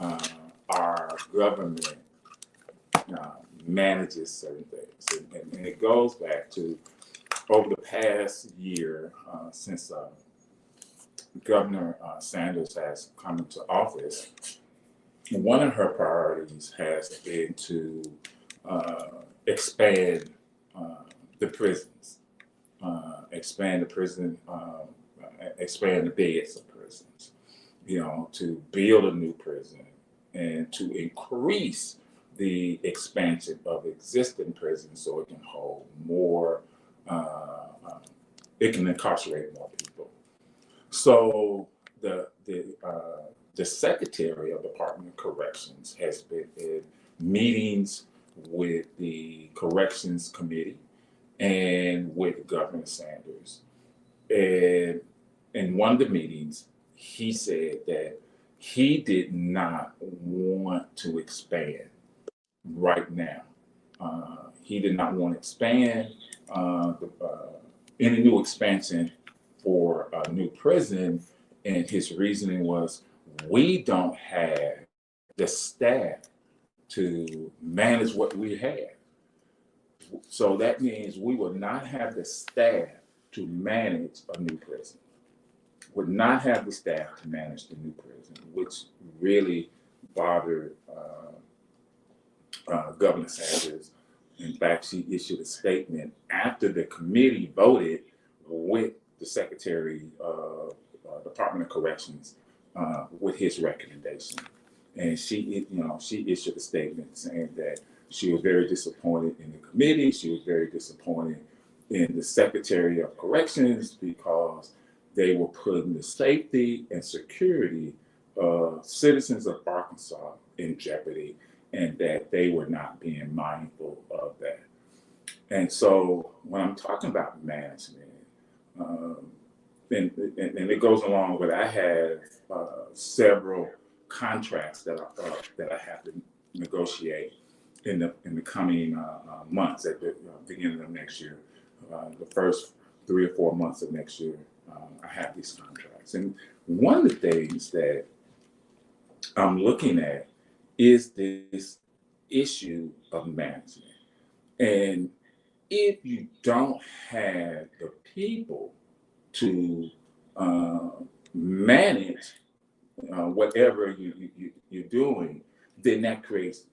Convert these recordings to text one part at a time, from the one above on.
uh, our government manages certain things. And it goes back to over the past year since Governor Sanders has come into office. One of her priorities has been to expand the prisons, expand the prison, expand the beds of prisons, to build a new prison and to increase the expansion of existing prisons so it can hold more, it can incarcerate more people. So the Secretary of the Department of Corrections has been in meetings with the Corrections Committee and with Governor Sanders. And in one of the meetings, he said that he did not want to expand right now. He did not want to expand any new expansion for a new prison. And his reasoning was, we don't have the staff to manage what we have. So that means we will not have the staff to manage a new prison, would not have the staff to manage the new prison, which really bothered Governor Sanders. In fact, she issued a statement after the committee voted with the Secretary of Department of Corrections with his recommendation. And she issued a statement saying that she was very disappointed in the committee. She was very disappointed in the Secretary of Corrections because they were putting the safety and security of citizens of Arkansas in jeopardy, and that they were not being mindful of that. And so when I'm talking about management, and it goes along with, I have several contracts that I have to negotiate in the coming months at the beginning of next year. The first 3 or 4 months of next year, I have these contracts. And one of the things that I'm looking at is this issue of management. And if you don't have the people to manage whatever you're doing, then that creates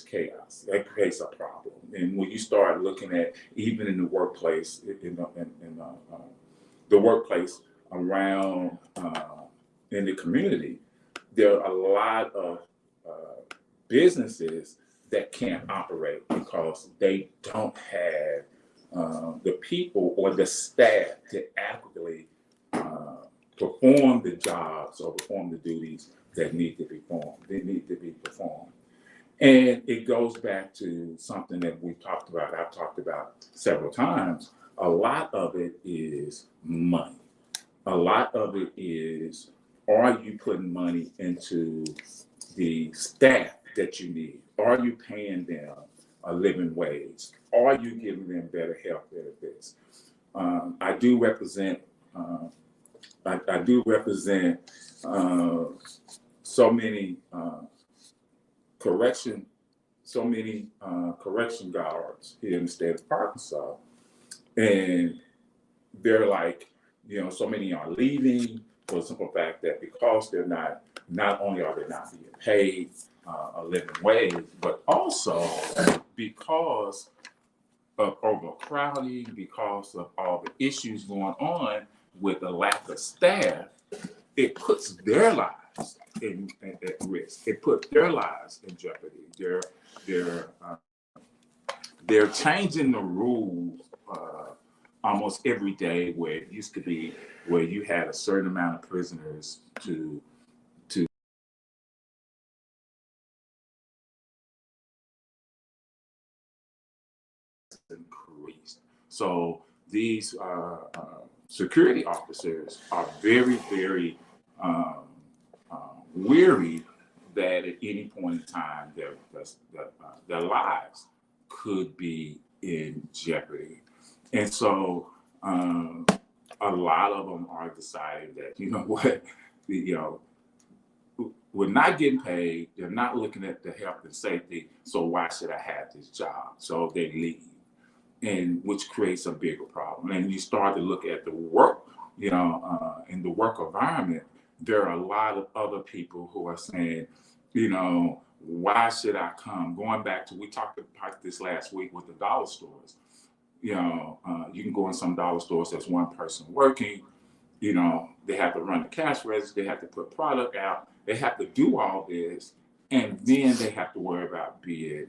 chaos. That creates a problem. And when you start looking at, even in the workplace, in the workplace around in the community, there are a lot of businesses that can't operate because they don't have the people or the staff to adequately perform the jobs or perform the duties that need to be performed. They need to be performed. And it goes back to something that we've talked about, I've talked about several times. A lot of it is money. A lot of it is, are you putting money into the staff that you need? Are you paying them a living wage? Are you giving them better health benefits? I do represent so many correction guards here in the state of Arkansas, and they're like, so many are leaving for the simple fact that because they're not only are they not being paid a living wage, but also because of overcrowding, because of all the issues going on with the lack of staff, it puts their lives at risk. It puts their lives in jeopardy. They're changing the rules almost every day, where it used to be where you had a certain amount of prisoners to increase. So these security officers are very, very weary that at any point in time their lives could be in jeopardy. And so a lot of them are deciding that, what, we're not getting paid. They're not looking at the health and safety. So why should I have this job? So they leave, and which creates a bigger problem. And you start to look at the work, in the work environment, there are a lot of other people who are saying, why should I come? Going back to, we talked about this last week with the dollar stores. You can go in some dollar stores, there's one person working, they have to run the cash register, they have to put product out, they have to do all this, and then they have to worry about being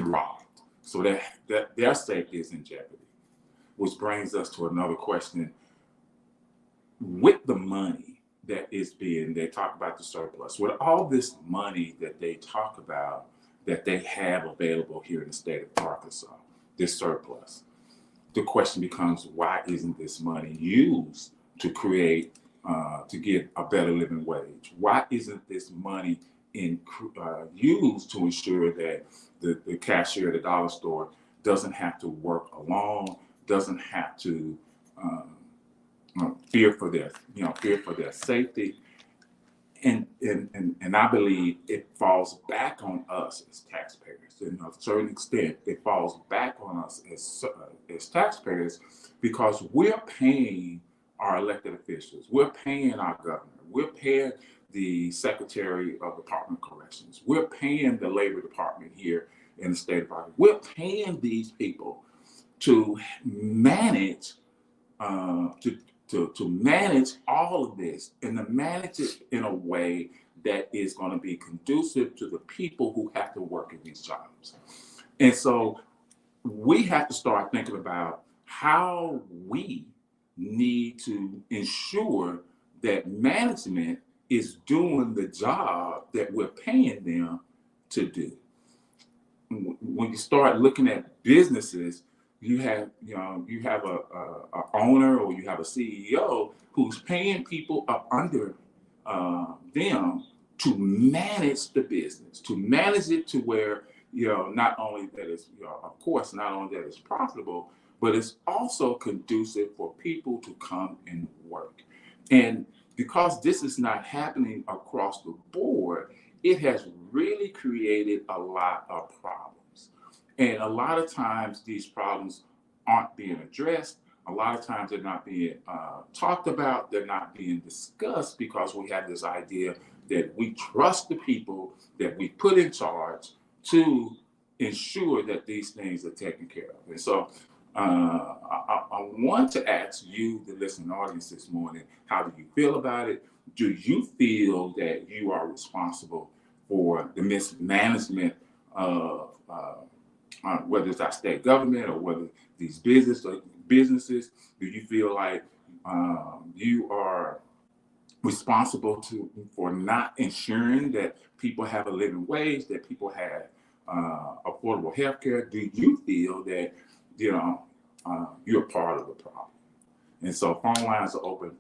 robbed. So that their safety is in jeopardy. Which brings us to another question. With the money that is they talk about the surplus, with all this money that they talk about that they have available here in the state of Arkansas, this surplus, the question becomes, why isn't this money used to create, to get a better living wage? Why isn't this money used to ensure that the cashier at the dollar store doesn't have to work alone, doesn't have to fear for their safety? And I believe it falls back on us as taxpayers. To a certain extent, it falls back on us as taxpayers, because we're paying our elected officials, we're paying our governor, we're paying the Secretary of Department of Corrections, we're paying the Labor Department here in the state of Arkansas. We're paying these people to manage to manage all of this, and to manage it in a way that is going to be conducive to the people who have to work in these jobs. And so we have to start thinking about how we need to ensure that management is doing the job that we're paying them to do. When you start looking at businesses, you have a owner, or you have a CEO who's paying people up under them to manage the business, to manage it to where, not only that it's, of course, not only that it's profitable, but it's also conducive for people to come and work. And because this is not happening across the board, it has really created a lot of problems. And a lot of times these problems aren't being addressed. A lot of times they're not being talked about. They're not being discussed, because we have this idea that we trust the people that we put in charge to ensure that these things are taken care of. And so I want to ask you, the listening audience, this morning, how do you feel about it? Do you feel that you are responsible for the mismanagement of whether it's our state government or whether these businesses? Do you feel like you are responsible for not ensuring that people have a living wage, that people have affordable health care? Do you feel that you're part of the problem? And so phone lines are open,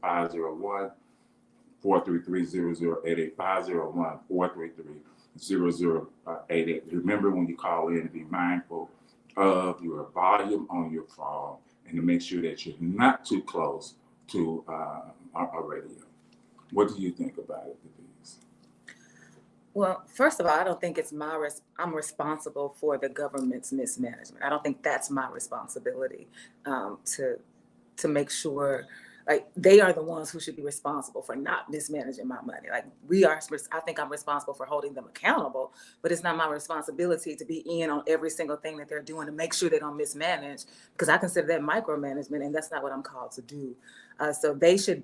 501-433-0088, 501-433-0088. Remember, when you call in, to be mindful of your volume on your phone, and to make sure that you're not too close to a radio. What do you think about it, Denise? Well, first of all, I don't think it's I'm responsible for the government's mismanagement. I don't think that's my responsibility to make sure, like, they are the ones who should be responsible for not mismanaging my money. Like, I think I'm responsible for holding them accountable, but it's not my responsibility to be in on every single thing that they're doing to make sure they don't mismanage, because I consider that micromanagement, and that's not what I'm called to do. So they should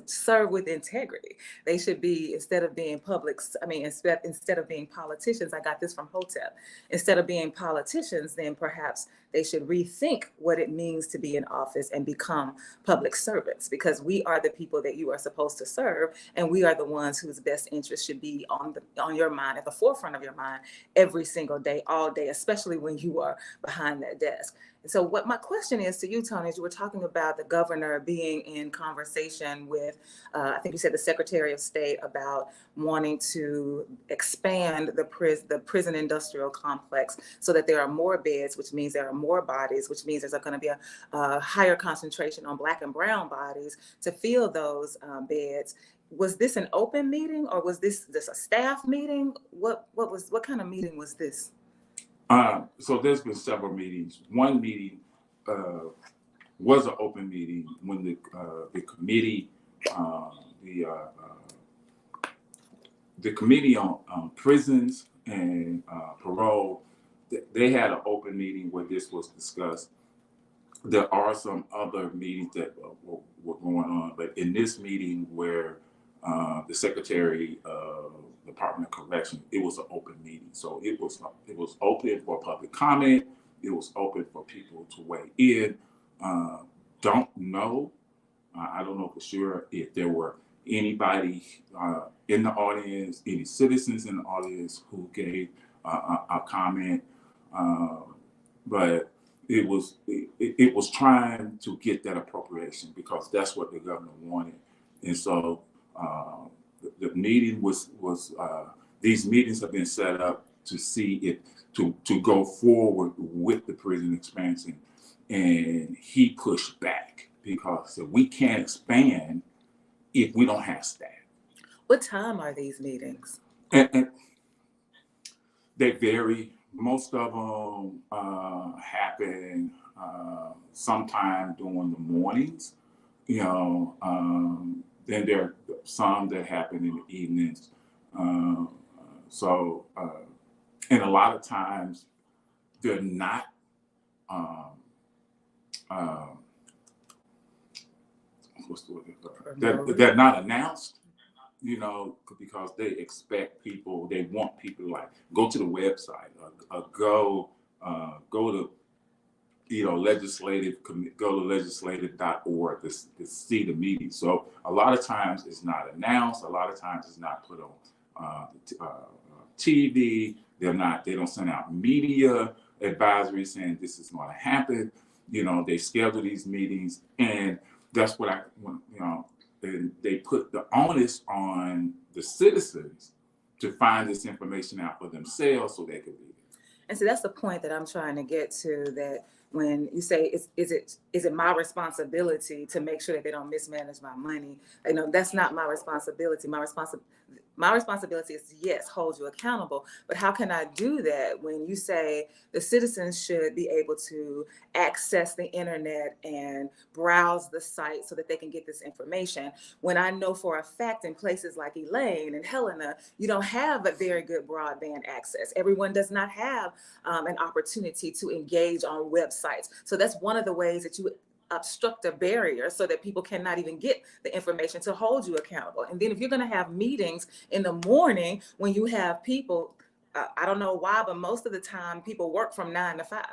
serve with integrity. They should be, instead of being instead of being politicians, I got this from Hotep. Instead of being politicians, then perhaps they should rethink what it means to be in office and become public servants, because we are the people that you are supposed to serve, and we are the ones whose best interest should be on your mind, at the forefront of your mind, every single day, all day, especially when you are behind that desk. And so what my question is to you, Tony, is you were talking about the governor being in conversation with, I think you said the Secretary of State, about wanting to expand the prison industrial complex so that there are more beds, which means there are more bodies, which means there's going to be a higher concentration on Black and brown bodies to fill those beds. Was this an open meeting, or was this a staff meeting? What kind of meeting was this? So there's been several meetings. One meeting was an open meeting when the committee, the committee on prisons and parole, they had an open meeting where this was discussed. There are some other meetings that were going on, but in this meeting where the Secretary of Department of Corrections, it was an open meeting. So it was open for public comment. It was open for people to weigh in. Don't know. I don't know for sure if there were anybody in the audience, any citizens in the audience who gave a comment, but it was trying to get that appropriation because that's what the governor wanted. And so the meeting was these meetings have been set up to see if to go forward with the prison expansion, and he pushed back because we can't expand if we don't have staff. What time are these meetings? And they vary. Most of them happen sometime during the mornings, Then there are some that happen in the evenings. And a lot of times they're not what's the word? They're not announced, because they expect people, they want people to like go to the website or go to legislative.org to see the meeting. So a lot of times it's not announced. A lot of times it's not put on TV. They don't send out media advisories saying this is going to happen. They schedule these meetings, and that's what and they put the onus on the citizens to find this information out for themselves so they can read it. And so that's the point that I'm trying to get to, that when you say, is it my responsibility to make sure that they don't mismanage my money? That's not my responsibility. My responsibility is to, yes, hold you accountable. But how can I do that when you say the citizens should be able to access the internet and browse the site so that they can get this information, when I know for a fact in places like Elaine and Helena, you don't have a very good broadband access. Everyone does not have an opportunity to engage on websites. So that's one of the ways that you obstruct a barrier so that people cannot even get the information to hold you accountable. And then if you're going to have meetings in the morning when you have people, I don't know why, but most of the time people work from 9 to 5.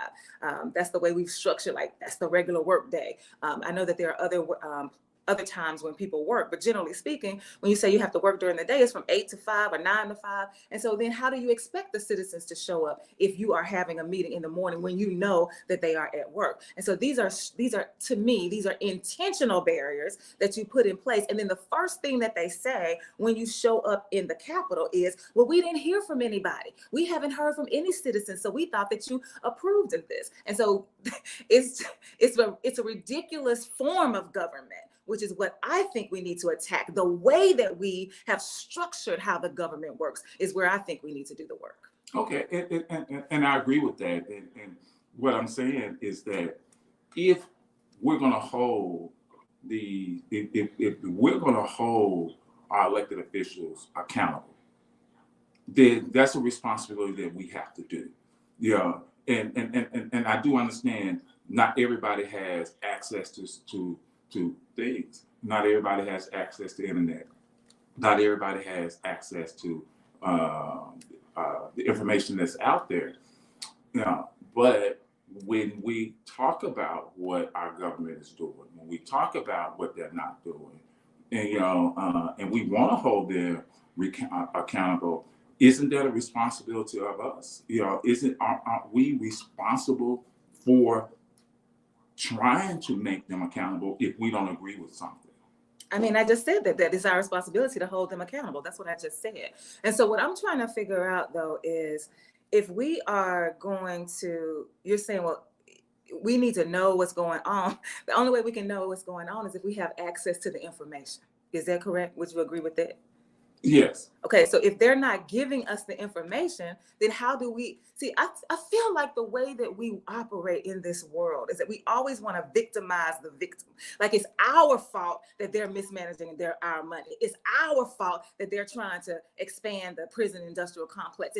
That's the way we've structured, that's the regular work day. I know that there are other times when people work, but generally speaking, when you say you have to work during the day, it's from 8 to 5 or 9 to 5. And so then how do you expect the citizens to show up if you are having a meeting in the morning when you know that they are at work? And so these are to me, these are intentional barriers that you put in place. And then the first thing that they say when you show up in the Capitol is, well, we didn't hear from anybody. We haven't heard from any citizens. So we thought that you approved of this. And so it's a ridiculous form of government, which is what I think we need to attack. The way that we have structured how the government works is where I think we need to do the work. Okay, and I agree with that. And what I'm saying is that if we're going to hold if we're going to hold our elected officials accountable, then that's a responsibility that we have to do. And I do understand not everybody has access to things. Not everybody has access to internet. Not everybody has access to the information that's out there. But when we talk about what our government is doing, when we talk about what they're not doing, and we want to hold them accountable, isn't that a responsibility of us? Aren't we responsible for trying to make them accountable if we don't agree with something? I mean, I just said that is our responsibility to hold them accountable. That's what I just said. And so what I'm trying to figure out, though, is if we are going to, you're saying, well, we need to know what's going on. The only way we can know what's going on is if we have access to the information. Is that correct? Would you agree with that? Yes. Okay, so if they're not giving us the information, then how do we see? I feel like the way that we operate in this world is that we always want to victimize the victim. Like it's our fault that they're mismanaging our money. It's our fault that they're trying to expand the prison industrial complex.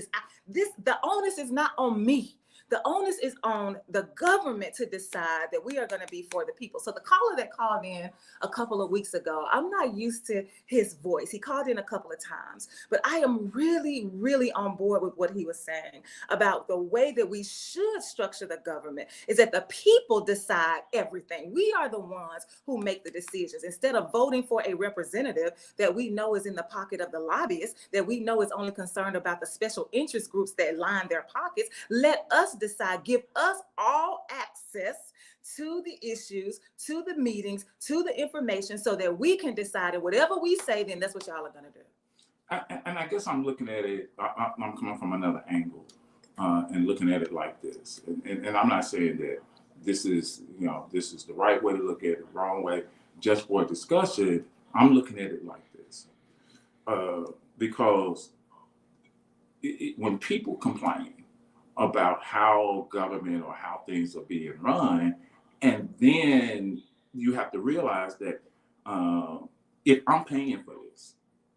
The onus is not on me. The onus is on the government to decide that we are going to be for the people. So the caller that called in a couple of weeks ago, I'm not used to his voice. He called in a couple of times, but I am really, really on board with what he was saying about the way that we should structure the government is that the people decide everything. We are the ones who make the decisions. Instead of voting for a representative that we know is in the pocket of the lobbyists, that we know is only concerned about the special interest groups that line their pockets, let us decide, give us all access to the issues, to the meetings, to the information so that we can decide, and whatever we say, then that's what y'all are going to do. And I guess I'm looking at it, I'm coming from another angle and looking at it like this. And I'm not saying that this is the right way to look at it, the wrong way, just for discussion. I'm looking at it like this because when people complain about how government or how things are being run, and then you have to realize that if I'm paying for this,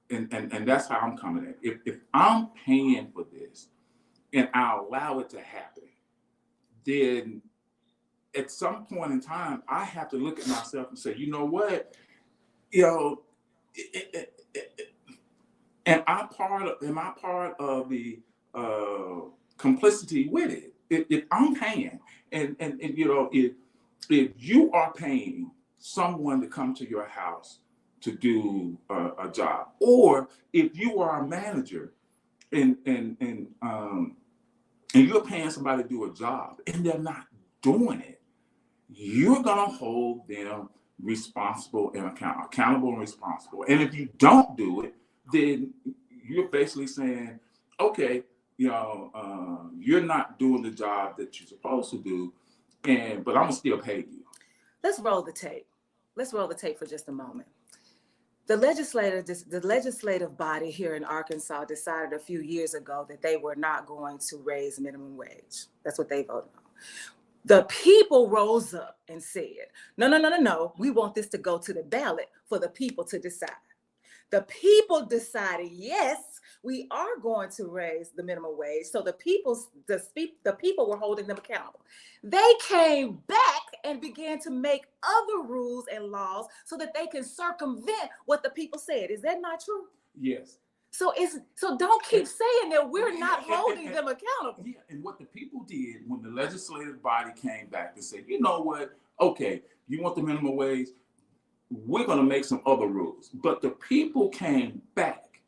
and that's how I'm coming at it. If I'm paying for this and I allow it to happen, then at some point in time, I have to look at myself and say, you know what, am I part of the complicity with it? If I'm paying, and if you are paying someone to come to your house to do a job, or if you are a manager and you're paying somebody to do a job and they're not doing it, you're gonna hold them responsible and accountable and responsible. And if you don't do it, then you're basically saying, okay, you're not doing the job that you're supposed to do, but I'm gonna still pay you. Let's roll the tape. Let's roll the tape for just a moment. The legislative body here in Arkansas decided a few years ago that they were not going to raise minimum wage. That's what they voted on. The people rose up and said, no, we want this to go to the ballot for the people to decide. The people decided, yes, we are going to raise the minimum wage. So the people were holding them accountable. They came back and began to make other rules and laws so that they can circumvent what the people said. Is that not true? Yes. So don't keep saying that we're not holding them accountable. Yeah, and what the people did when the legislative body came back and said, you know what, okay, you want the minimum wage? We're going to make some other rules. But the people came back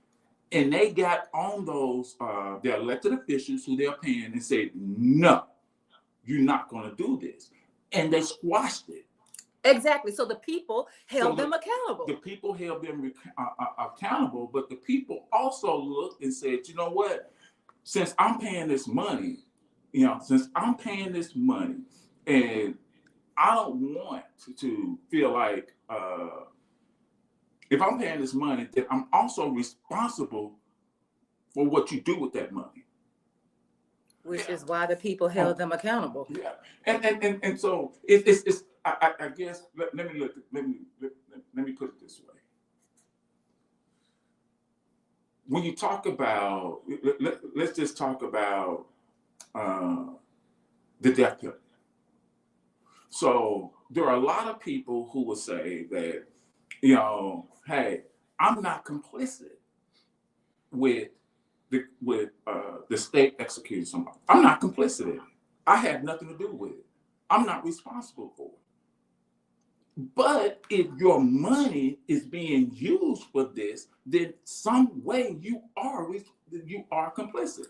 and they got on those, their elected officials who they're paying and said, no, you're not going to do this. And they squashed it. Exactly. So the people held them accountable. The people held them accountable, but the people also looked and said, you know what, since I'm paying this money, and I don't want to feel like if I'm paying this money, then I'm also responsible for what you do with that money. Which is why the people held them accountable. Yeah, and so it's I guess let me put it this way. When you talk about, let's just talk about the death penalty. So there are a lot of people who will say that, hey, I'm not complicit with the state executing somebody. I'm not complicit in it. I had nothing to do with it. I'm not responsible for it. But if your money is being used for this, then some way you are complicit.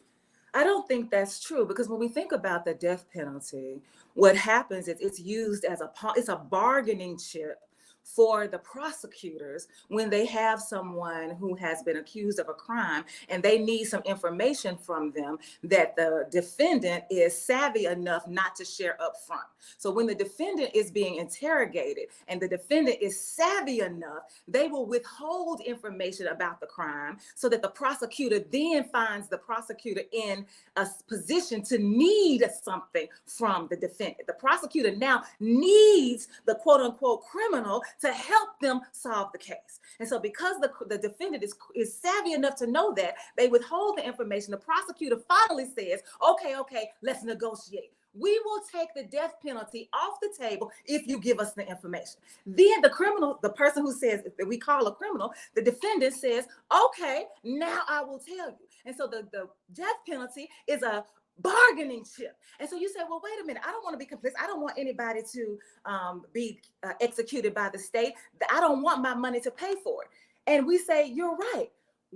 I don't think that's true, because when we think about the death penalty, what happens is it's used as it's a bargaining chip for the prosecutors when they have someone who has been accused of a crime and they need some information from them that the defendant is savvy enough not to share up front. So when the defendant is being interrogated and the defendant is savvy enough, they will withhold information about the crime so that the prosecutor then finds the prosecutor in a position to need something from the defendant. The prosecutor now needs the quote unquote criminal to help them solve the case. And so because the defendant is savvy enough to know that, they withhold the information. The prosecutor finally says, okay, let's negotiate. We will take the death penalty off the table if you give us the information. Then the criminal, the person who says that we call a criminal, the defendant says, okay, now I will tell you. And so the death penalty is a bargaining chip. And so you say, well, wait a minute, I don't want to be complicit. I don't want anybody to be executed by the state. I don't want my money to pay for it. And we say, you're right.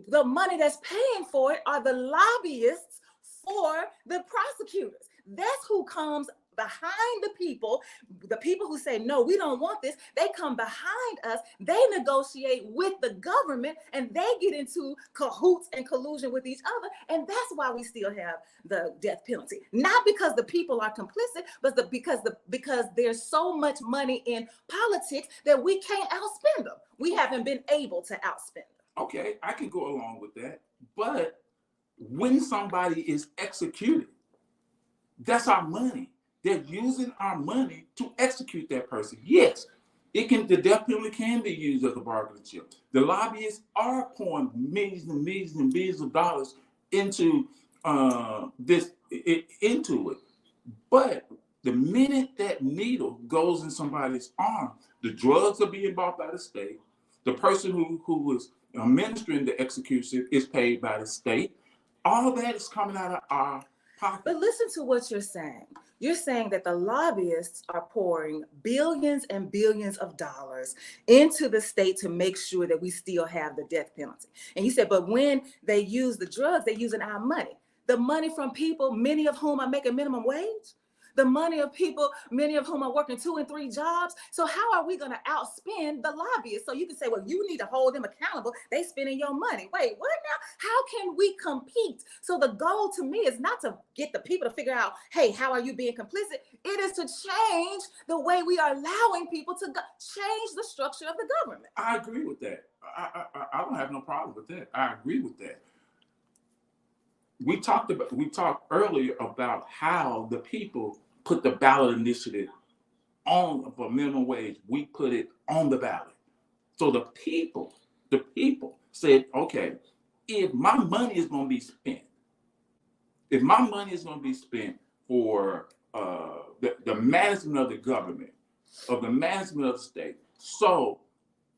The money that's paying for it are the lobbyists for the prosecutors. That's who comes behind the people who say, no, we don't want this. They come behind us. They negotiate with the government and they get into cahoots and collusion with each other. And that's why we still have the death penalty. Not because the people are complicit, but because there's so much money in politics that we can't outspend them. We haven't been able to outspend them. Okay, I can go along with that. But when somebody is executed, that's our money. They're using our money to execute that person. Yes, the death penalty can be used as a bargaining chip. The lobbyists are pouring millions and millions and billions of dollars into into it. But the minute that needle goes in somebody's arm, the drugs are being bought by the state. The person who is administering the execution is paid by the state. All that is coming out of our pocket. But listen to what you're saying. You're saying that the lobbyists are pouring billions and billions of dollars into the state to make sure that we still have the death penalty. And you said, but when they use the drugs, they're using our money. The money from people, many of whom are making minimum wage. The money of people, many of whom are working 2 and 3 jobs. So how are we going to outspend the lobbyists? So you can say, well, you need to hold them accountable. They spending your money. Wait, what now? How can we compete? So the goal to me is not to get the people to figure out, hey, how are you being complicit? It is to change the way we are allowing people to change the structure of the government. I agree with that. I don't have no problem with that. I agree with that. We talked earlier about how the people put the ballot initiative on for minimum wage. We put it on the ballot. So the people said, okay, if my money is going to be spent, for the management of the government, of the management of the state, so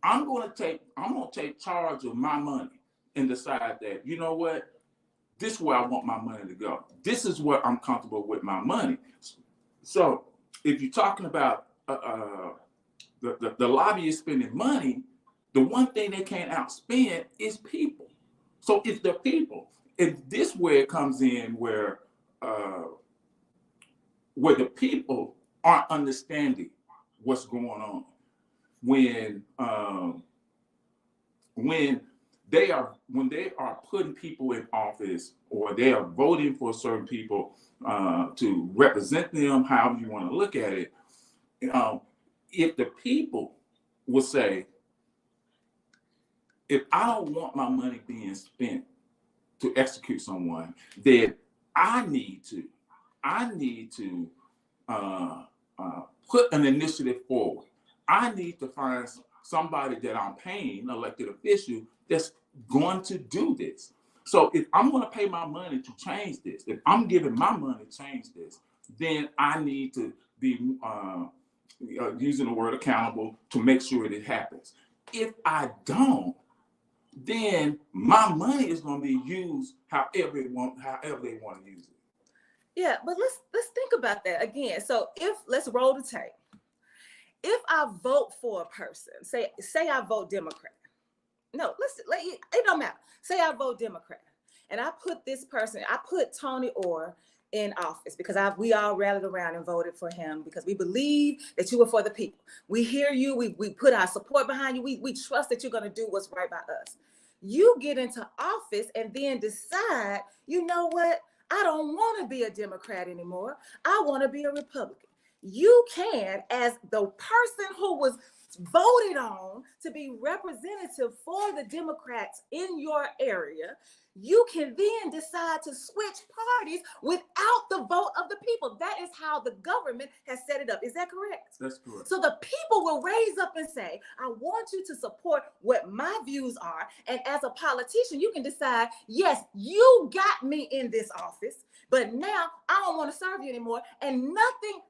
I'm going to take charge of my money and decide that, you know what, this is where I want my money to go. This is where I'm comfortable with my money. So if you're talking about the lobbyists spending money, the one thing they can't outspend is people. So it's the people. And this where it comes in where the people aren't understanding what's going on. When they are putting people in office or they are voting for certain people to represent them, however you want to look at it, if the people will say, if I don't want my money being spent to execute someone, then I need to put an initiative forward. I need to find somebody that I'm paying, elected official, that's going to do this. So if I'm going to pay my money to change this, if I'm giving my money to change this, then I need to be using the word accountable to make sure it happens. If I don't, then my money is going to be used however they want to use it. Yeah, but let's think about that again. So let's roll the tape. If I vote for a person, say I vote Democrat. No, it don't matter. Say I vote Democrat and I put this person, I put Tony Orr in office, because we all rallied around and voted for him because we believe that you were for the people. We hear you. We put our support behind you. We trust that you're going to do what's right by us. You get into office and then decide, you know what? I don't want to be a Democrat anymore. I want to be a Republican. You can, as the person who was voted on to be representative for the Democrats in your area, you can then decide to switch parties without the vote of the people. That is how the government has set it up. Is that correct? That's correct. So the people will raise up and say, I want you to support what my views are. And as a politician, you can decide, yes, you got me in this office, but now I don't want to serve you anymore. And nothing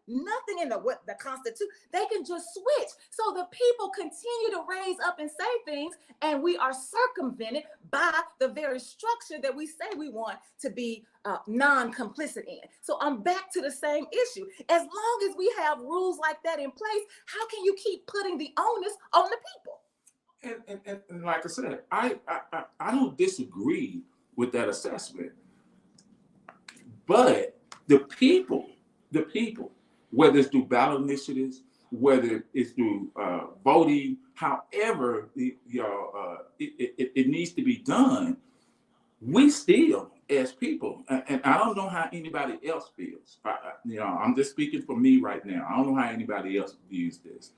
in the Constitution, they can just switch. So the people continue to raise up and say things, and we are circumvented by the very structure that we say we want to be non-complicit in. So I'm back to the same issue. As long as we have rules like that in place, how can you keep putting the onus on the people? And like I said, I don't disagree with that assessment. But the people, whether it's through ballot initiatives, whether it's through voting, however it needs to be done, we still, as people, and I don't know how anybody else feels. I'm just speaking for me right now. I don't know how anybody else views this.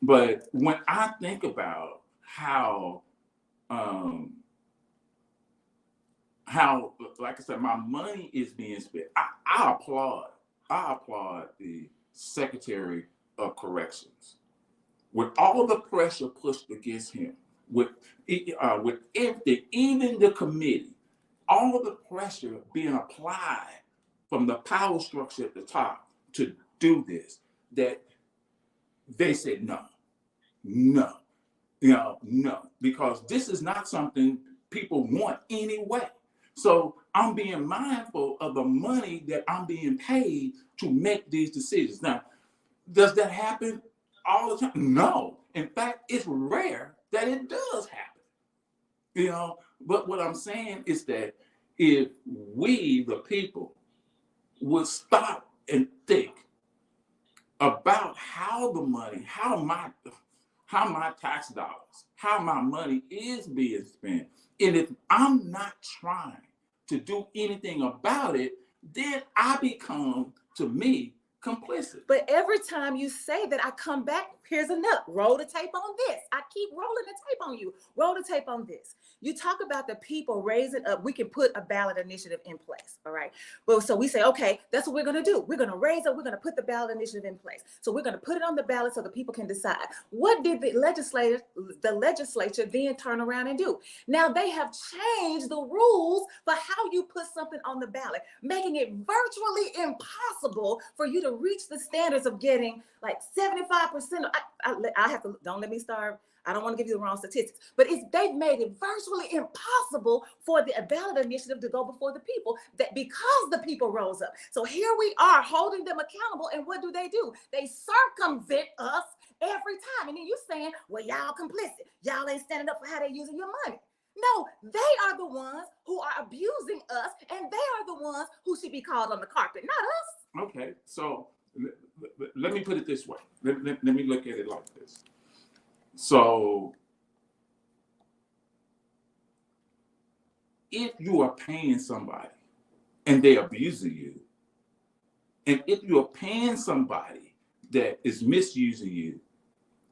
But when I think about how, like I said, my money is being spent, I applaud the Secretary of Corrections. With all the pressure pushed against him, with everything, even the committee, all the pressure being applied from the power structure at the top to do this, that they said no, because this is not something people want anyway. So I'm being mindful of the money that I'm being paid to make these decisions. Now, does that happen all the time? No. In fact, it's rare that it does happen. But what I'm saying is that if we, the people, would stop and think about how the money, how my tax dollars, how my money is being spent, and if I'm not trying to do anything about it, then I become, to me, complicit. But every time you say that, I come back, here's enough. Roll the tape on this. I keep rolling the tape on you. Roll the tape on this. You talk about the people raising up. We can put a ballot initiative in place. All right. Well, so we say, okay, that's what we're going to do. We're going to raise up. We're going to put the ballot initiative in place. So we're going to put it on the ballot so the people can decide. What did the legislature then turn around and do? Now they have changed the rules for how you put something on the ballot, making it virtually impossible for you to reach the standards of getting like 75%. I have to, don't let me start. I don't want to give you the wrong statistics, but they've made it virtually impossible for the ballot initiative to go before the people, that because the people rose up. So here we are holding them accountable, and what do? They circumvent us every time. And then you saying, well, y'all complicit. Y'all ain't standing up for how they're using your money. No, they are the ones who are abusing us, and they are the ones who should be called on the carpet, not us. Okay, so let me put it this way. Let me look at it like this. So if you are paying somebody and they're abusing you, and if you are paying somebody that is misusing you,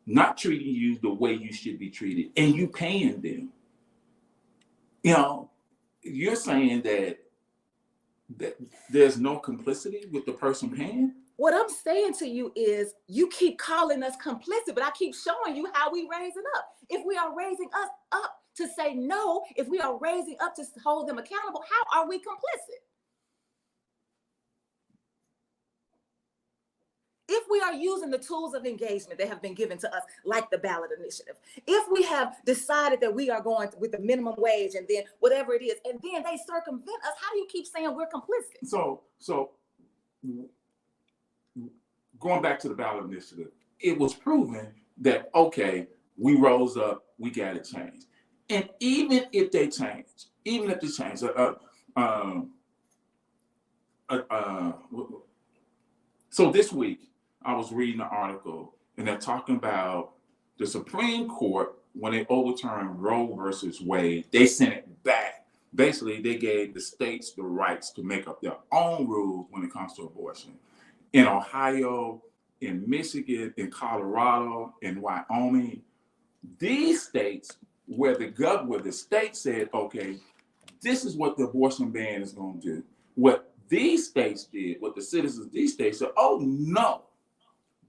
not treating you the way you should be treated, and you paying them, you're saying that there's no complicity with the person paying? What I'm saying to you is, you keep calling us complicit, but I keep showing you how we raising up. If we are raising us up to say no, if we are raising up to hold them accountable, how are we complicit? If we are using the tools of engagement that have been given to us, like the ballot initiative, if we have decided that we are going with the minimum wage and then whatever it is, and then they circumvent us, how do you keep saying we're complicit? So going back to the ballot initiative, it was proven that, okay, we rose up, we got it changed. And even if they change, so this week I was reading an article, and they're talking about the Supreme Court when they overturned Roe versus Wade. They sent it back. Basically, they gave the states the rights to make up their own rules when it comes to abortion. In Ohio, in Michigan, in Colorado, in Wyoming, these states where the state said, okay, this is what the abortion ban is going to do. What these states did, what the citizens of these states said, oh no,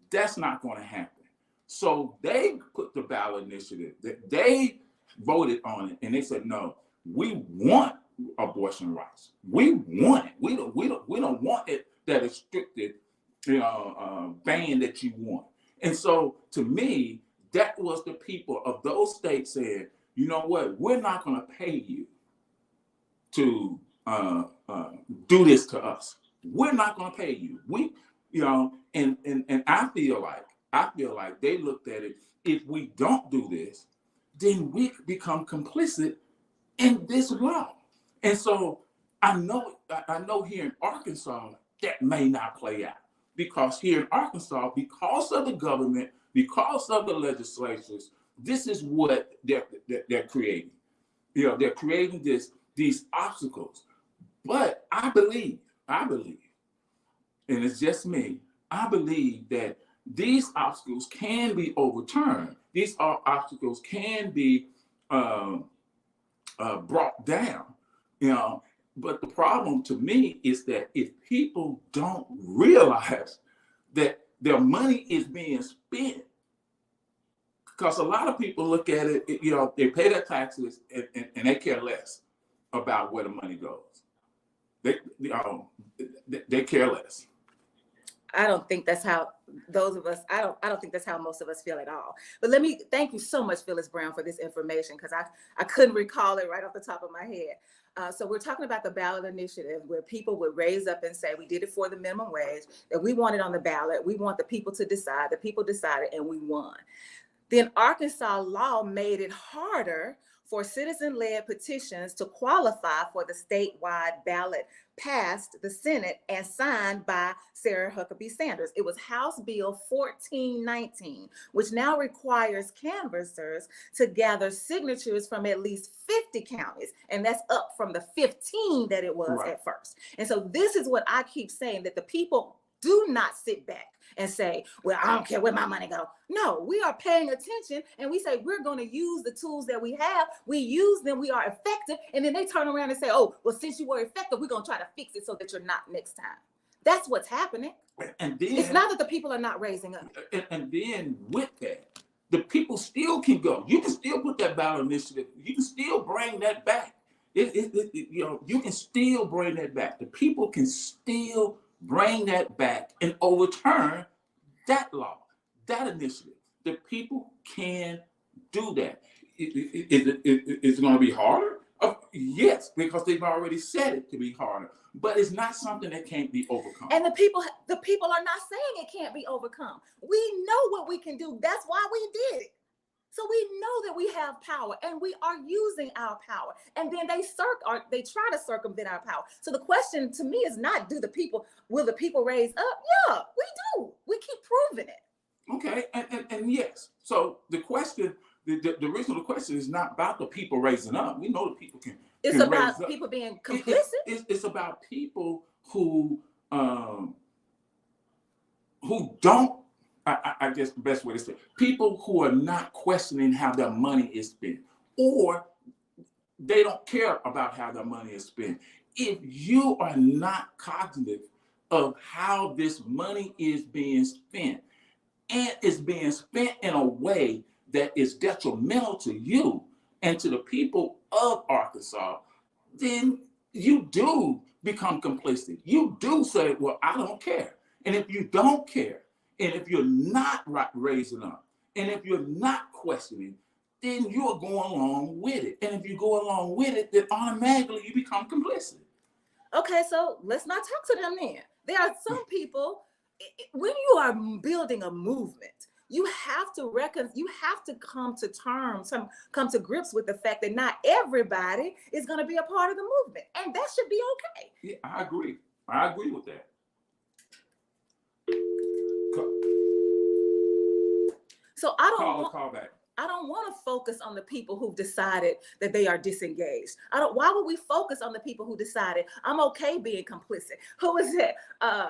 that's not going to happen. So they put the ballot initiative, that they voted on it, and they said, no, we want abortion rights. We want it. We don't want it, that restricted ban that you want. And so to me, that was the people of those states saying, you know what, we're not going to pay you to do this to us. We're not going to pay you. And I feel like they looked at it. If we don't do this, then we become complicit in this law. And so I know here in Arkansas that may not play out, because here in Arkansas, because of the government, because of the legislatures, this is what they're creating. They're creating these obstacles. But I believe, and it's just me, I believe that these obstacles can be overturned. These obstacles can be brought down. But the problem to me is that if people don't realize that their money is being spent, because a lot of people look at it, they pay their taxes and they care less about where the money goes. They care less. I don't think that's how I don't think that's how most of us feel at all. But let me thank you so much, Phyllis Brown, for this information, because I couldn't recall it right off the top of my head. So we're talking about the ballot initiative, where people would raise up and say, we did it for the minimum wage, that we want it on the ballot. We want the people to decide. The people decided, and we won. Then Arkansas law made it harder for citizen-led petitions to qualify for the statewide ballot, passed the Senate and signed by Sarah Huckabee Sanders. It was House Bill 1419, which now requires canvassers to gather signatures from at least 50 counties, and that's up from the 15 that it was at first. And so this is what I keep saying, that the people do not sit back and say, well, I don't care where my money goes. No, we are paying attention, and we say we're going to use the tools that we have. We use them, we are effective, and then they turn around and say, oh, well, since you were effective, we're going to try to fix it so that you're not next time. That's what's happening. And then, it's not that the people are not raising up. And then with that, the people still can go. You can still put that ballot initiative. You can still bring that back. You can still bring that back. The people can still bring that back and overturn that law, that initiative. The people can do that. Is it going to be harder? Yes, because they've already said it to be harder. But it's not something that can't be overcome. And the people are not saying it can't be overcome. We know what we can do. That's why we did it. So we know that we have power, and we are using our power. And then they try to circumvent our power. So the question to me is not, will the people raise up? Yeah, we do. We keep proving it. Okay, and yes. So the question, the reason the question is not about the people raising up. We know the people can. It's about people being complicit. It's about people who don't. I guess the best way to say it, people who are not questioning how their money is spent, or they don't care about how their money is spent. If you are not cognizant of how this money is being spent, and it's being spent in a way that is detrimental to you and to the people of Arkansas, then you do become complicit. You do say, well, I don't care. And if you don't care, and if you're not raising up, and if you're not questioning, then you're going along with it. And if you go along with it, then automatically you become complicit. Okay, so let's not talk to them then. There are some people, when you are building a movement, you have to come to terms, come to grips with the fact that not everybody is going to be a part of the movement. And that should be okay. Yeah, I agree. I agree with that. So I Call back. don't want to focus on the people who've decided that they are disengaged. Why would we focus on the people who decided I'm okay being complicit? Who is it? I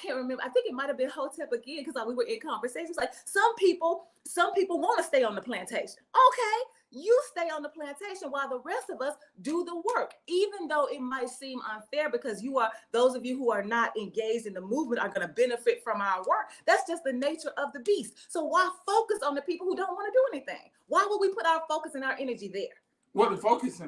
can't remember. I think it might have been Hotep again, because we were in conversations. Like some people want to stay on the plantation. Okay, you stay on the plantation while the rest of us do the work, even though it might seem unfair, because those of you who are not engaged in the movement are going to benefit from our work. That's just the nature of the beast. So why focus on the people who don't want to do anything? Why would we put our focus and our energy there? Well, the focus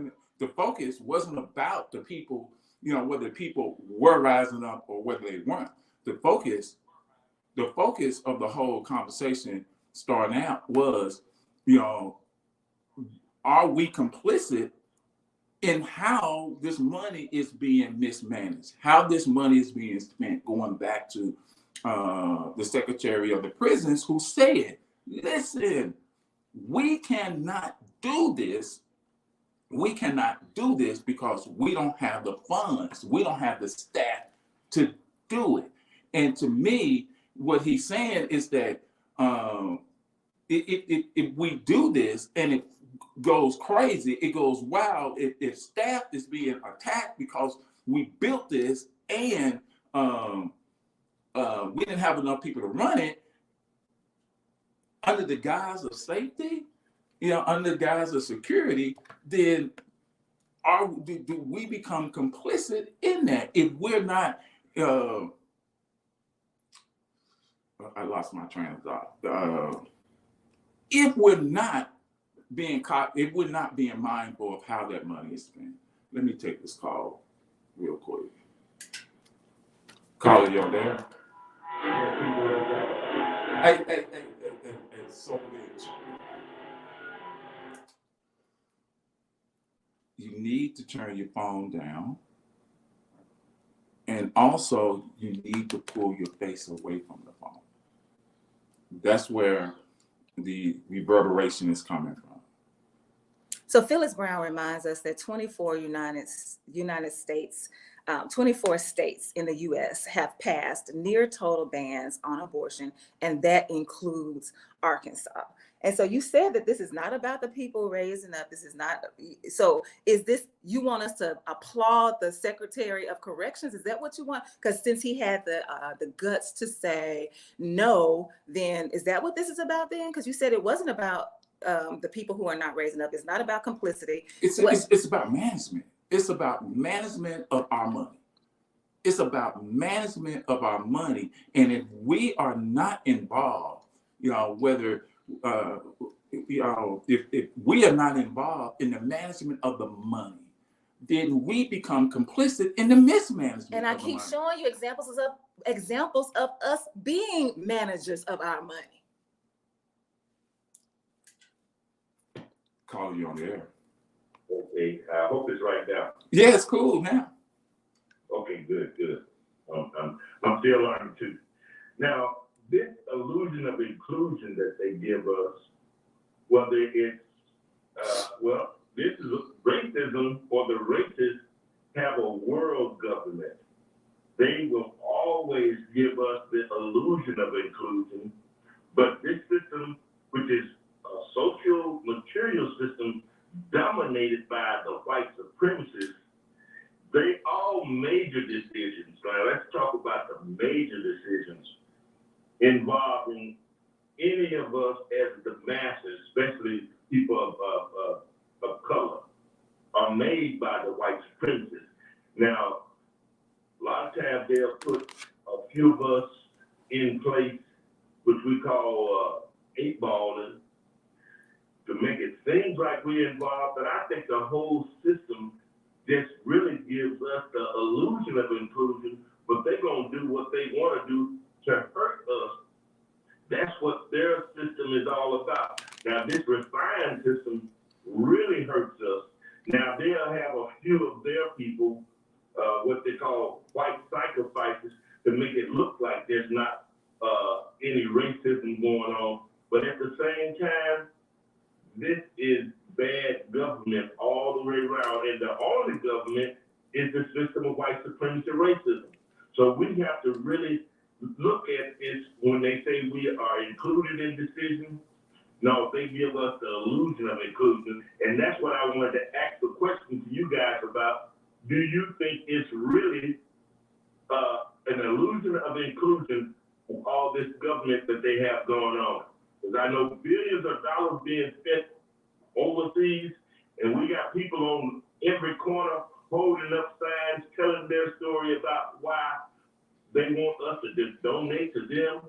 wasn't about the people, whether people were rising up or whether they weren't. The focus of the whole conversation starting out was, are we complicit in how this money is being mismanaged, how this money is being spent, going back to the Secretary of the Prisons, who said, listen, we cannot do this. We cannot do this because we don't have the funds. We don't have the staff to do it. And to me, what he's saying is that if we do this and it goes crazy, it goes wild, if staff is being attacked because we built this and we didn't have enough people to run it under the guise of safety, under the guise of security, then do we become complicit in that? If we're not, I lost my train of thought. If we're not being caught, if we're not being mindful of how that money is spent. Let me take this call real quick. Caller, you there? Hey, so bitch. You need to turn your phone down. And also, you need to pull your face away from the phone. That's where the reverberation is coming from. So Phyllis Brown reminds us that 24 states in the U.S. have passed near total bans on abortion, and that includes Arkansas. And so you said that this is not about the people raising up. This is not. So is this, you want us to applaud the Secretary of Corrections? Is that what you want? Because since he had the guts to say no, then is that what this is about then? Because you said it wasn't about the people who are not raising up. It's not about complicity. It's about management. It's about management of our money. It's about management of our money. And if we are not involved, whether if we are not involved in the management of the money, then we become complicit in the mismanagement. And I keep showing you examples of us being managers of our money. Call you on the air. Okay, I hope it's right now. Yeah, it's cool now. Okay, good. I'm still learning too. Now, this illusion of inclusion that they give us, whether it's, this is racism, or the racists have a world government. They will always give us the illusion of inclusion, but this system, which is a social material system dominated by the white supremacists, they all major decisions. Now let's talk about the major decisions involving any of us as the masses, especially people of color, are made by the white supremacists. Now, a lot of times they'll put a few of us in place, which we call eight balling, to make it seem like we're involved, but I think the whole system just really gives us the illusion of inclusion, but they're going to do what they want to do to hurt us. That's what their system is all about. Now, this refined system really hurts us. Now, they'll have a few of their people, what they call white sacrifices, to make it look like there's not any racism going on. But at the same time, this is bad government all the way around. And the only government is the system of white supremacy racism. So we have to really look at this when they say we are included in decisions. No, they give us the illusion of inclusion, and that's what I wanted to ask the question to you guys about. Do you think it's really an illusion of inclusion with all this government that they have going on? Because I know billions of dollars being spent overseas, and we got people on every corner holding up signs, telling their story about why they want us to just donate to them.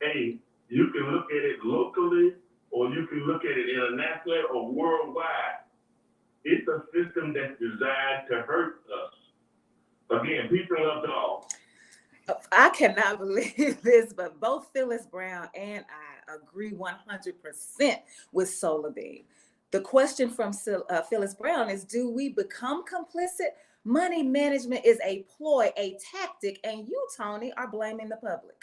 Hey, you can look at it locally, or you can look at it internationally or worldwide. It's a system that's designed to hurt us. Again, peace and love to all. I cannot believe this, but both Phyllis Brown and I agree 100% with Solar Beam. The question from Phyllis Brown is, do we become complicit? Money management is a ploy, a tactic, and you, Tony, are blaming the public.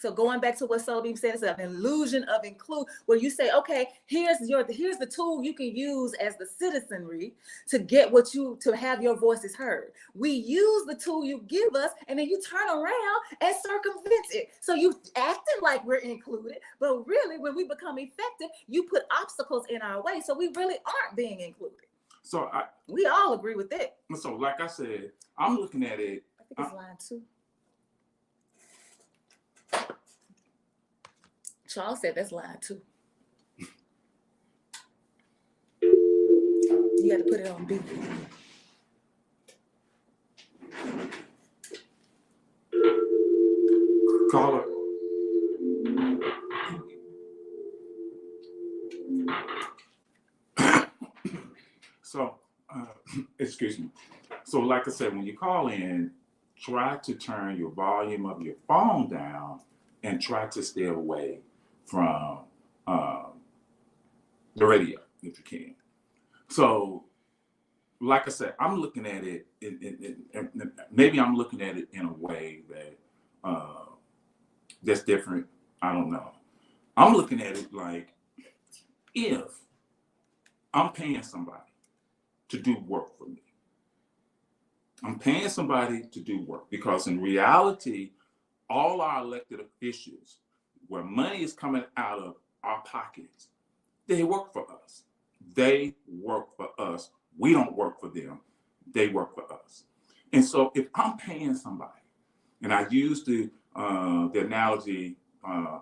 So going back to what Solar Beam said, it's an illusion of include, where you say, okay, here's the tool you can use as the citizenry to get to have your voices heard. We use the tool you give us, and then you turn around and circumvent it. So you acting like we're included, but really when we become effective, you put obstacles in our way. So we really aren't being included. So We all agree with that. So like I said, I'm looking at it. I think it's line 2. Charles said that's line 2. You got to put it on B. Caller. So, excuse me. So like I said, when you call in, try to turn your volume of your phone down and try to stay away from the radio if you can. So, like I said, I'm looking at it, maybe I'm looking at it in a way that that's different. I don't know. I'm looking at it like, if I'm paying somebody to do work for me, I'm paying somebody to do work, because in reality, all our elected officials, where money is coming out of our pockets, they work for us. They work for us. We don't work for them. They work for us. And so if I'm paying somebody, and I used the analogy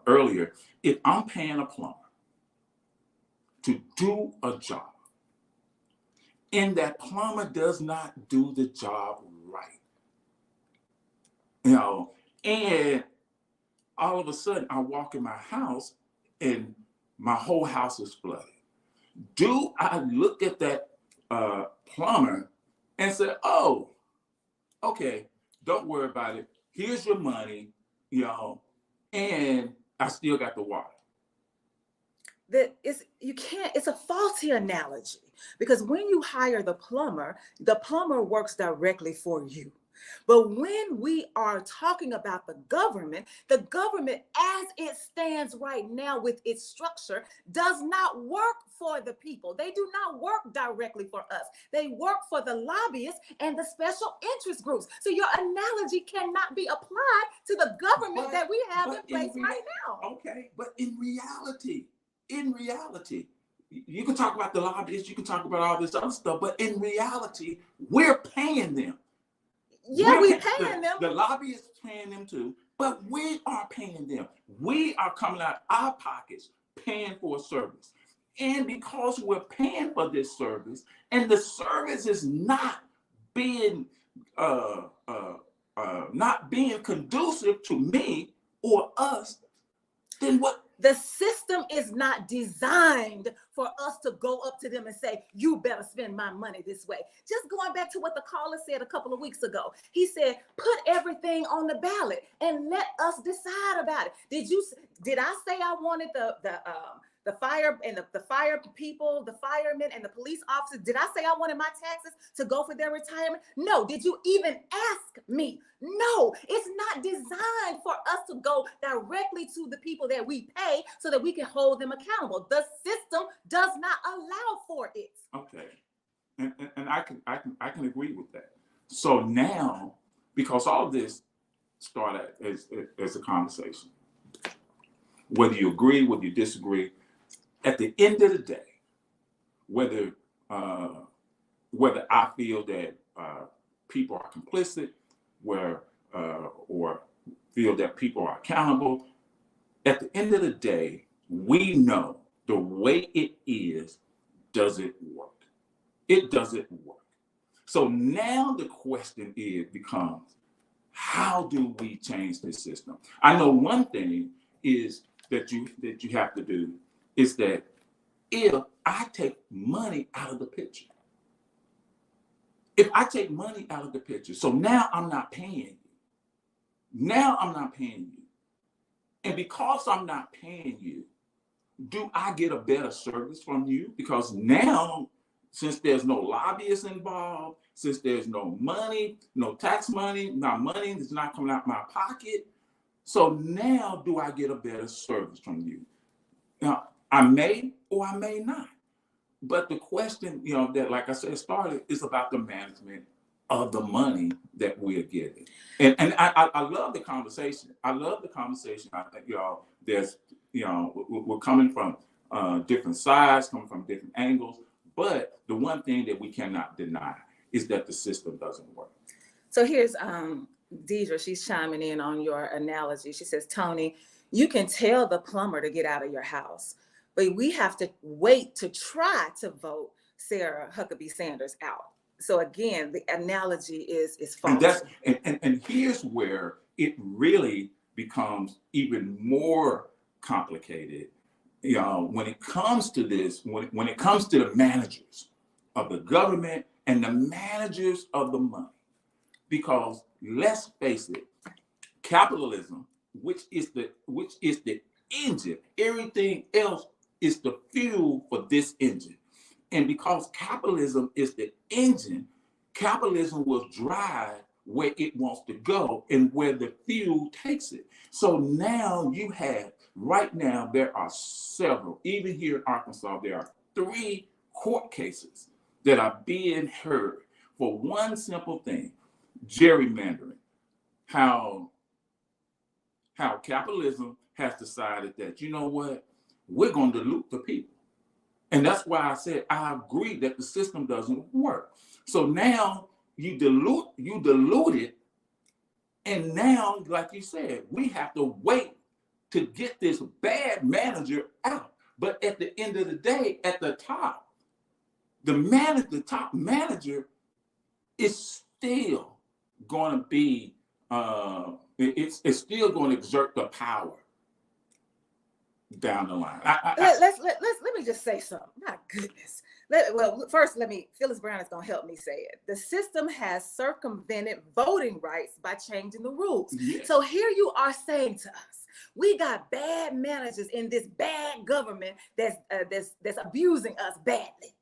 earlier, if I'm paying a plumber to do a job, and that plumber does not do the job right, and all of a sudden I walk in my house and my whole house is flooded. Do I look at that plumber and say, oh, okay, don't worry about it. Here's your money, and I still got the water? It's a faulty analogy, because when you hire the plumber works directly for you. But when we are talking about the government as it stands right now with its structure does not work for the people. They do not work directly for us. They work for the lobbyists and the special interest groups. So your analogy cannot be applied to the government that we have in place right now. Okay, but in reality, you can talk about the lobbyists, you can talk about all this other stuff, but in reality, we're paying them. Yeah, we're paying them. The lobbyists paying them too, but we are paying them. We are coming out our pockets paying for a service. And because we're paying for this service, and the service is not being conducive to me or us, then what? The system is not designed for us to go up to them and say, you better spend my money this way. Just going back to what the caller said a couple of weeks ago. He said, put everything on the ballot and let us decide about it. Did I say I wanted the fire and the fire people, the firemen and the police officers? Did I say I wanted my taxes to go for their retirement? No. Did you even ask me? No. It's not designed for us to go directly to the people that we pay so that we can hold them accountable. The system does not allow for it. Okay, and I can agree with that. So now, because all of this started as a conversation, whether you agree, whether you disagree, at the end of the day, whether I feel that people are complicit, or feel that people are accountable, at the end of the day, we know the way it is doesn't work. It doesn't work. So now the question becomes, how do we change this system? I know one thing is that you have to do is that if I take money out of the picture, so now I'm not paying you. Now I'm not paying you. And because I'm not paying you, do I get a better service from you? Because now, since there's no lobbyists involved, since there's no money, no tax money, money that's not coming out my pocket, so now do I get a better service from you? Now, I may or I may not. But the question, that, like I said, started is about the management of the money that we're getting. And I love the conversation. I think, there's, we're coming from different sides, coming from different angles. But the one thing that we cannot deny is that the system doesn't work. So here's Deidre, she's chiming in on your analogy. She says, Tony, you can tell the plumber to get out of your house, but we have to wait to try to vote Sarah Huckabee Sanders out. So again, the analogy is false. And here's where it really becomes even more complicated. When it comes to this, when it comes to the managers of the government and the managers of the money, because let's face it, capitalism, which is the engine, everything else is the fuel for this engine. And because capitalism is the engine, capitalism will drive where it wants to go and where the fuel takes it. So now right now, there are several, even here in Arkansas, there are 3 court cases that are being heard for one simple thing: gerrymandering. How capitalism has decided that, you know what, we're going to dilute the people. And that's why I said I agree that the system doesn't work. So now you dilute it, and now, like you said, we have to wait to get this bad manager out. But at the end of the day, at the top, the top manager is still going to be, it's still going to exert the power down the line. Let me just say something. My goodness. First, Phyllis Brown is going to help me say it. The system has circumvented voting rights by changing the rules. Yes. So here you are saying to us, we got bad managers in this bad government that's abusing us badly.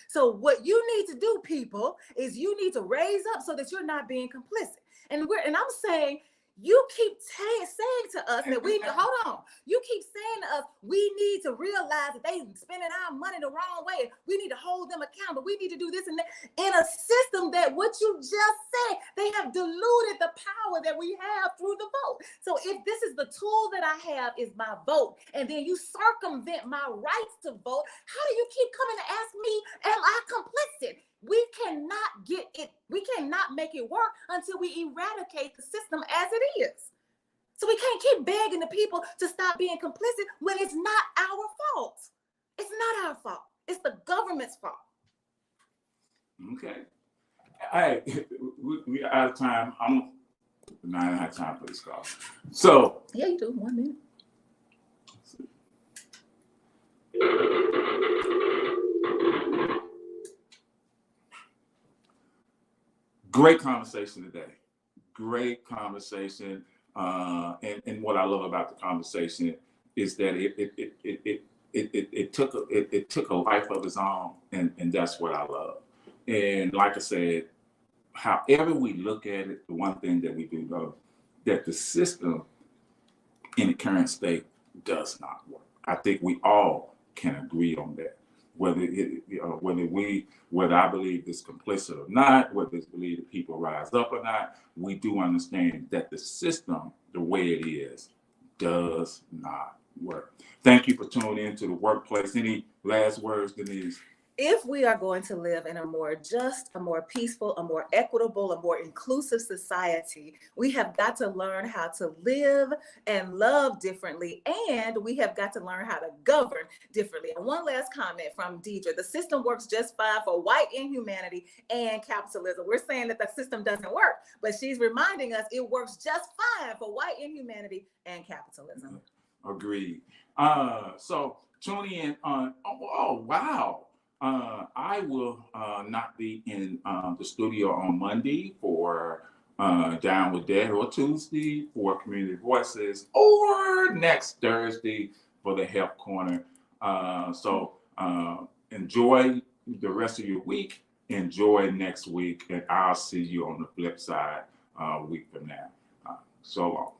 So what you need to do, people, is you need to raise up so that you're not being complicit. And I'm saying, you keep saying to us that you keep saying to us, we need to realize that they spending our money the wrong way. We need to hold them accountable. We need to do this and that in a system that what you just said, they have diluted the power that we have through the vote. So if this is the tool that I have is my vote, and then you circumvent my rights to vote, how do you keep coming to ask me, am I complicit? We cannot make it work until we eradicate the system as it is. So we can't keep begging the people to stop being complicit when it's not our fault. It's not our fault. It's the government's fault. Okay. All right. We are out of time. I don't have time for this call. So. Yeah, you do. 1 minute. Great conversation today. Great conversation. And what I love about the conversation is that it took a life of its own, and that's what I love. And like I said, however we look at it, the one thing that we do know that the system in the current state does not work. I think we all can agree on that. whether I believe it's complicit or not, whether it's believe that people rise up or not, we do understand that the system, the way it is, does not work. Thank you for tuning into the workplace. Any last words, Denise? If we are going to live in a more just, a more peaceful, a more equitable, a more inclusive society, we have got to learn how to live and love differently, and we have got to learn how to govern differently. And one last comment from Deidre: the system works just fine for white inhumanity and capitalism. We're saying that the system doesn't work, but she's reminding us it works just fine for white inhumanity and capitalism. Agreed. So tune in on, oh wow. I will not be in the studio on Monday for Down with Dad, or Tuesday for Community Voices, or next Thursday for the Health Corner. So enjoy the rest of your week. Enjoy next week, and I'll see you on the flip side a week from now. So long.